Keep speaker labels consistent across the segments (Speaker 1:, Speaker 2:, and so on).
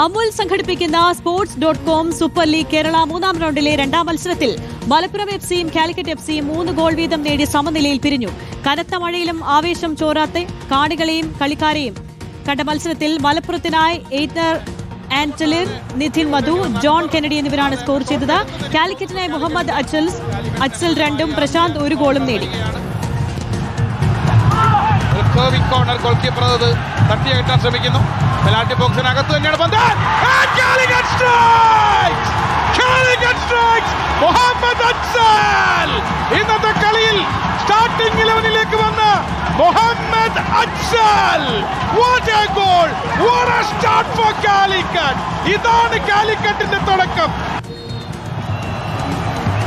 Speaker 1: അമുൽ സംഘടിപ്പിക്കുന്ന sports.com super league Kerala മൂന്നാം റൗണ്ടിലെ രണ്ടാം മത്സരത്തിൽ മലപ്പുറം എഫ്സിയും കാലിക്കറ്റ് എഫ്സിയും 3 ഗോൾ വീതം നേടി സമനിലയിൽ പിരിഞ്ഞു. കനത്ത മഴയിലും ആവേശം ചോരാത്ത കാണികളെയും കളിക്കാരെയും കണ്ട മത്സരത്തിൽ മലപ്പുറത്തിനായി എയ്തർ ആന്റലിർ, നിധിൻ മധു, ജോൺ കെനഡി എന്നിവരാണ് സ്കോർ ചെയ്തത്. കാലിക്കറ്റിനായി മുഹമ്മദ് അച്സൽ 2ഉം പ്രശാന്ത് 1 ഗോളും നേടി.
Speaker 2: കോർണർ ഗോൾ കീപ്പർ അത് തട്ടിയേറ്റാൻ ശ്രമിക്കുന്നു. പെനാൽറ്റി ബോക്സിനകത്ത് തന്നെയാണ് പന്ത്. മുഹമ്മദ് അച്സൽ ഇന്നത്തെ കളിയിൽ സ്റ്റാർട്ടിംഗ് 11ലേക്ക് വന്ന Muhammad അച്സൽ. What a goal! What a start for Calicut! ഇതാണ് കാലിക്കറ്റിന്റെ തുടക്കം.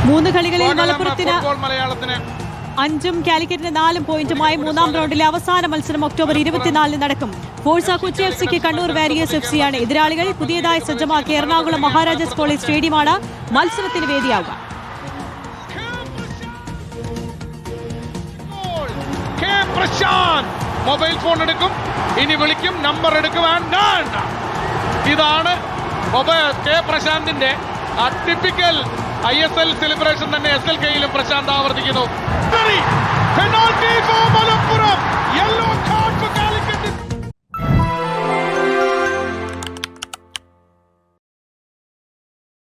Speaker 1: 3 കളികളിൽ മലപ്പുറത്തിന്
Speaker 2: മലയാളത്തിന്
Speaker 1: 5ഉം കാലിക്കറ്റിന് 4 പോയിന്റുമായി മൂന്നാം റൗണ്ടിലെ അവസാന മത്സരം ഒക്ടോബർ 24 നടക്കും. ഫോഴ്സ കൊച്ചി എഫ്സിക്ക് കണ്ണൂർ വാരിയേഴ്സ് എഫ്സിയാണ് എതിരാളികൾ. പുതിയതായി സജ്ജമാക്കിയ എറണാകുളം മഹാരാജാസ് കോളേജ് സ്റ്റേഡിയമാണ് മത്സരത്തിന് വേദിയാവുക.
Speaker 2: മൊബൈൽ ഫോൺ എടുക്കും, ഇനി വിളിക്കും, നമ്പർ എടുക്കുവാൻ. ഇതാണ് കെ പ്രശാന്തിന്റെ ടിപ്പിക്കൽ ISL സെലിബ്രേഷൻ തന്നെ SLKയിലും പ്രശാന്ത് ആവർത്തിക്കുന്നു.